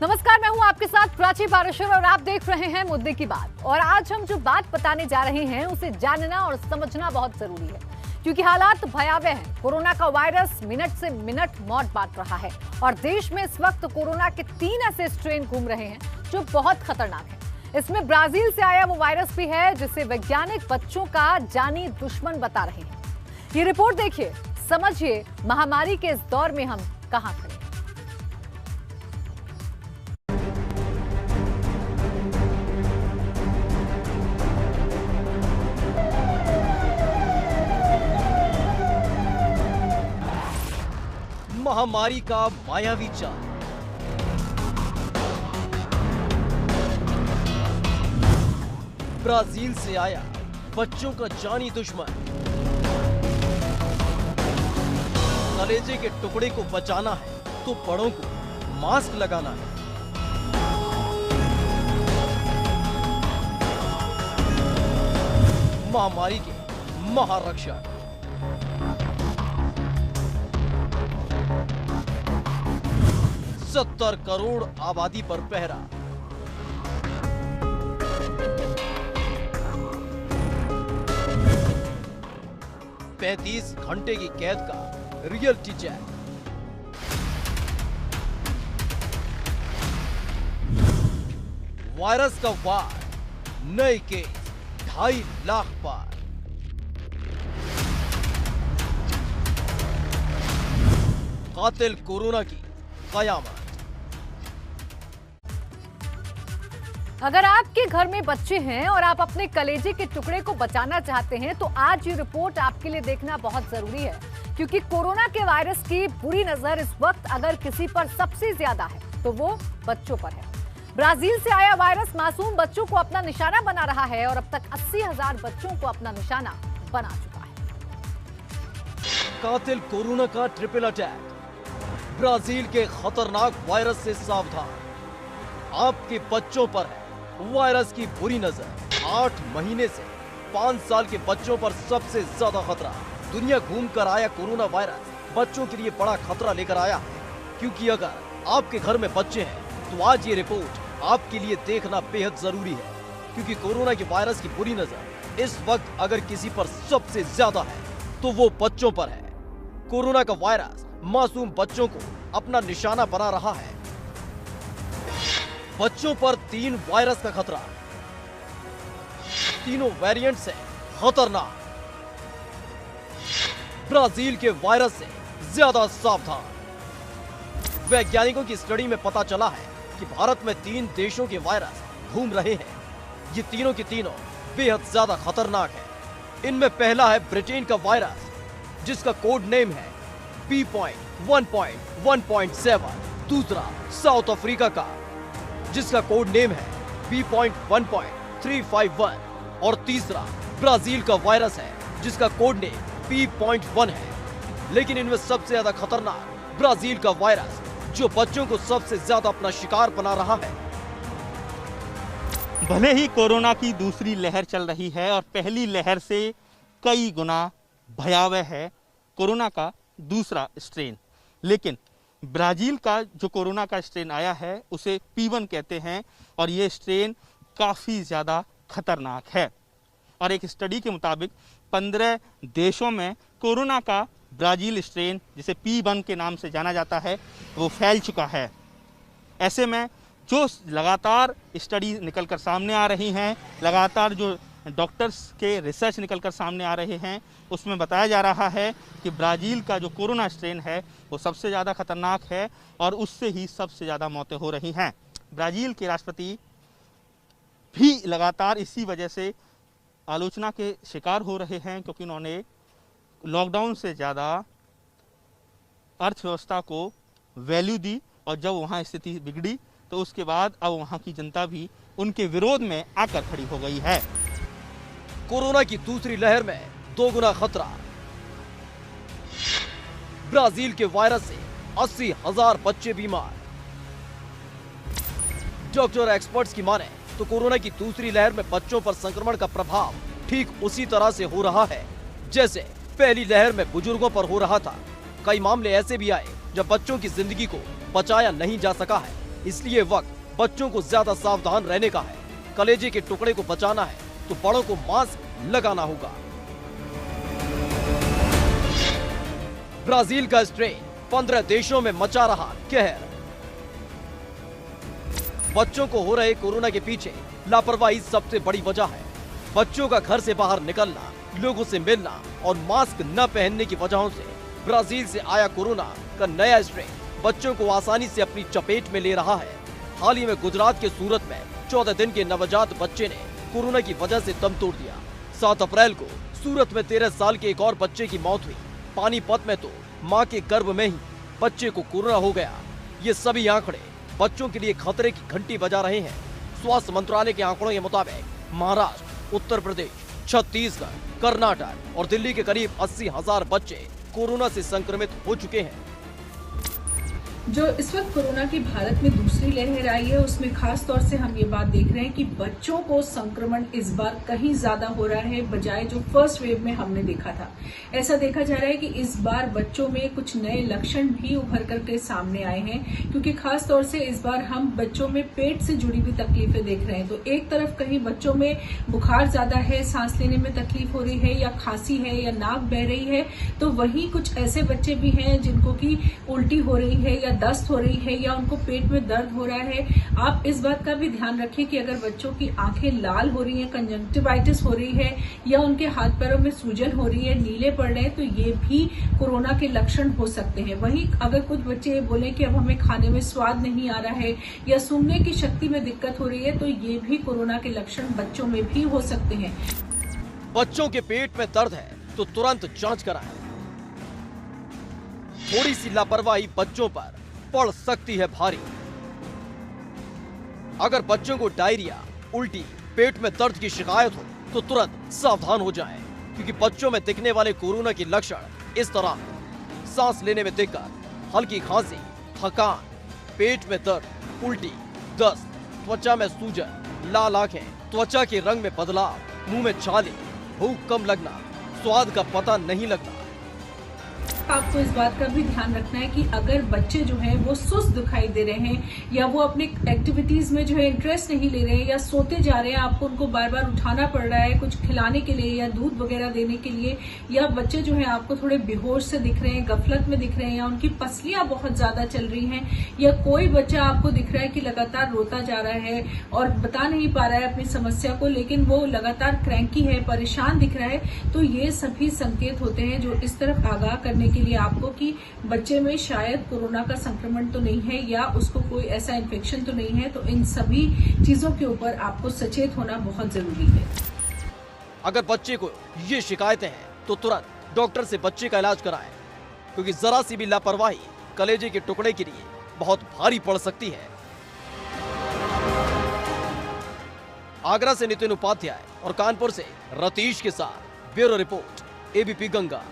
नमस्कार, मैं हूं आपके साथ प्राची पारेश्वर और आप देख रहे हैं मुद्दे की बात। और आज हम जो बात बताने जा रहे हैं उसे जानना और समझना बहुत जरूरी है, क्योंकि हालात भयावह हैं। कोरोना का वायरस मिनट से मिनट मौत बांट रहा है और देश में इस वक्त कोरोना के 3 ऐसे स्ट्रेन घूम रहे हैं जो बहुत खतरनाक है। इसमें ब्राजील से आया वो वायरस भी है जिसे वैज्ञानिक बच्चों का जानी दुश्मन बता रहे हैं। ये रिपोर्ट देखिए, समझिए महामारी के इस दौर में हम कहां खड़े हैं। महामारी का मायावी चाल, ब्राजील से आया बच्चों का जानी दुश्मन। कलेजे के टुकड़े को बचाना है तो बड़ों को मास्क लगाना है। महामारी के महारक्षक 70 करोड़ आबादी पर पहरा। पैंतीस घंटे की कैद का रियलिटी चेक। वायरस का वार, नए केस 2.5 लाख पार। कातिल कोरोना की कयामत। अगर आपके घर में बच्चे हैं और आप अपने कलेजे के टुकड़े को बचाना चाहते हैं तो आज ये रिपोर्ट आपके लिए देखना बहुत जरूरी है, क्योंकि कोरोना के वायरस की बुरी नजर इस वक्त अगर किसी पर सबसे ज्यादा है तो वो बच्चों पर है। ब्राजील से आया वायरस मासूम बच्चों को अपना निशाना बना रहा है और अब तक 80,000 बच्चों को अपना निशाना बना चुका है। कातिल कोरोना का ट्रिपल अटैक। ब्राजील के खतरनाक वायरस से सावधान, आपके बच्चों पर है वायरस की बुरी नजर। 8 महीने से 5 साल के बच्चों पर सबसे ज्यादा खतरा। दुनिया घूम कर आया कोरोना वायरस बच्चों के लिए बड़ा खतरा लेकर आया है, क्योंकि अगर आपके घर में बच्चे हैं तो आज ये रिपोर्ट आपके लिए देखना बेहद जरूरी है, क्योंकि कोरोना के वायरस की बुरी नजर इस वक्त अगर किसी पर सबसे ज्यादा है तो वो बच्चों पर है। कोरोना का वायरस मासूम बच्चों को अपना निशाना बना रहा है। बच्चों पर 3 वायरस का खतरा, तीनों वेरिएंट से खतरनाक। ब्राजील के वायरस से ज्यादा सावधान। वैज्ञानिकों की स्टडी में पता चला है कि भारत में 3 देशों के वायरस घूम रहे हैं। ये तीनों के तीनों बेहद ज्यादा खतरनाक है। इनमें पहला है ब्रिटेन का वायरस, जिसका कोड नेम है B.1.1.7। दूसरा साउथ अफ्रीका का, जिसका कोड नेम है B.1.351। और तीसरा ब्राजील का वायरस है, जिसका कोड नेम P.1 है। लेकिन इनमें सबसे ज्यादा खतरनाक ब्राजील का वायरस, जो बच्चों को सबसे ज्यादा अपना शिकार बना रहा है। भले ही कोरोना की दूसरी लहर चल रही है और पहली लहर से कई गुना भयावह है कोरोना का दूसरा स्ट्रेन, लेकिन ब्राजील का जो कोरोना का स्ट्रेन आया है उसे P1 कहते हैं और ये स्ट्रेन काफ़ी ज़्यादा खतरनाक है। और एक स्टडी के मुताबिक 15 देशों में कोरोना का ब्राजील स्ट्रेन, जिसे P1 के नाम से जाना जाता है, वो फैल चुका है। ऐसे में जो लगातार स्टडी निकलकर सामने आ रही हैं, लगातार जो डॉक्टर्स के रिसर्च निकलकर सामने आ रहे हैं, उसमें बताया जा रहा है कि ब्राज़ील का जो कोरोना स्ट्रेन है वो सबसे ज़्यादा खतरनाक है और उससे ही सबसे ज़्यादा मौतें हो रही हैं। ब्राज़ील के राष्ट्रपति भी लगातार इसी वजह से आलोचना के शिकार हो रहे हैं, क्योंकि उन्होंने लॉकडाउन से ज़्यादा अर्थव्यवस्था को वैल्यू दी और जब वहाँ स्थिति बिगड़ी तो उसके बाद अब वहाँ की जनता भी उनके विरोध में आकर खड़ी हो गई है। कोरोना की दूसरी लहर में 2 गुना खतरा। ब्राजील के वायरस से 80,000 बच्चे बीमार। डॉक्टर एक्सपर्ट्स की माने तो कोरोना की दूसरी लहर में बच्चों पर संक्रमण का प्रभाव ठीक उसी तरह से हो रहा है जैसे पहली लहर में बुजुर्गों पर हो रहा था। कई मामले ऐसे भी आए जब बच्चों की जिंदगी को बचाया नहीं जा सका है। इसलिए वक्त बच्चों को ज्यादा सावधान रहने का है। कलेजे के टुकड़े को बचाना है तो बड़ों को मास्क लगाना होगा। ब्राजील का स्ट्रेन 15 देशों में मचा रहा कहर। बच्चों को हो रहे कोरोना के पीछे लापरवाही सबसे बड़ी वजह है। बच्चों का घर से बाहर निकलना, लोगों से मिलना और मास्क न पहनने की वजहों से ब्राजील से आया कोरोना का नया स्ट्रेन बच्चों को आसानी से अपनी चपेट में ले रहा है। हाल ही में गुजरात के सूरत में 14 दिन के नवजात बच्चे ने कोरोना की वजह से दम तोड़ दिया। 7 अप्रैल को सूरत में 13 साल के एक और बच्चे की मौत हुई। पानीपत में तो मां के गर्भ में ही बच्चे को कोरोना हो गया। ये सभी आंकड़े बच्चों के लिए खतरे की घंटी बजा रहे हैं। स्वास्थ्य मंत्रालय के आंकड़ों के मुताबिक महाराष्ट्र, उत्तर प्रदेश, छत्तीसगढ़, कर्नाटक और दिल्ली के करीब 80,000 बच्चे कोरोना से संक्रमित हो चुके हैं। जो इस वक्त कोरोना की भारत में दूसरी लहर आई है, उसमें खास तौर से हम ये बात देख रहे हैं कि बच्चों को संक्रमण इस बार कहीं ज्यादा हो रहा है बजाय जो फर्स्ट वेव में हमने देखा था। ऐसा देखा जा रहा है कि इस बार बच्चों में कुछ नए लक्षण भी उभर करके सामने आए हैं, क्योंकि खास तौर से इस बार हम बच्चों में पेट से जुड़ी हुई तकलीफें देख रहे हैं। तो एक तरफ कहीं बच्चों में बुखार ज्यादा है, सांस लेने में तकलीफ हो रही है या खांसी है या नाक बह रही है, तो वहीं कुछ ऐसे बच्चे भी हैं जिनको की उल्टी हो रही है या दस्त हो रही है या उनको पेट में दर्द हो रहा है। आप इस बात का भी ध्यान रखें कि अगर बच्चों की आंखें लाल हो रही हैं, कंजंक्टिवाइटिस हो रही है या उनके हाथ पैरों में सूजन हो रही है, नीले पड़ रहे हैं, तो ये भी कोरोना के लक्षण हो सकते हैं। वहीं अगर कुछ बच्चे ये बोले कि अब हमें खाने में स्वाद नहीं आ रहा है या सूंघने की शक्ति में दिक्कत हो रही है, तो ये भी कोरोना के लक्षण बच्चों में भी हो सकते हैं। बच्चों के पेट में दर्द है तो तुरंत जांच कराएं। थोड़ी सी लापरवाही बच्चों पर पड़ सकती है भारी। अगर बच्चों को डायरिया, उल्टी, पेट में दर्द की शिकायत हो तो तुरंत सावधान हो जाएं, क्योंकि बच्चों में दिखने वाले कोरोना के लक्षण इस तरह हैं: सांस लेने में दिक्कत, हल्की खांसी, थकान, पेट में दर्द, उल्टी, दस्त, त्वचा में सूजन, लाल आंखें, त्वचा के रंग में बदलाव, मुंह में छाले, भूख कम लगना, स्वाद का पता नहीं लगना। आपको इस बात का भी ध्यान रखना है कि अगर बच्चे जो हैं वो सुस्त दिखाई दे रहे हैं या वो अपने एक्टिविटीज में जो है इंटरेस्ट नहीं ले रहे हैं या सोते जा रहे हैं, आपको उनको बार बार उठाना पड़ रहा है कुछ खिलाने के लिए या दूध वगैरह देने के लिए, या बच्चे जो है आपको थोड़े बेहोश से दिख रहे हैं, गफलत में दिख रहे हैं या उनकी पसलियां बहुत ज्यादा चल रही हैं, या कोई बच्चा आपको दिख रहा है कि लगातार रोता जा रहा है और बता नहीं पा रहा है अपनी समस्या को, लेकिन वो लगातार क्रैंकी है, परेशान दिख रहा है, तो ये सभी संकेत होते हैं जो इस तरफ आगाह करने के लिए आपको कि बच्चे में शायद कोरोना का संक्रमण तो नहीं है या उसको कोई ऐसा इन्फेक्शन तो नहीं है। तो इन सभी चीजों के ऊपर आपको सचेत होना बहुत जरूरी है। अगर बच्चे को ये शिकायतें हैं तो तुरंत डॉक्टर से बच्चे का इलाज कराएं, क्योंकि जरा सी भी लापरवाही कलेजे के टुकड़े के लिए बहुत भारी पड़ सकती है। आगरा से नितिन उपाध्याय और कानपुर से रतीश के साथ ब्यूरो रिपोर्ट, एबीपी गंगा।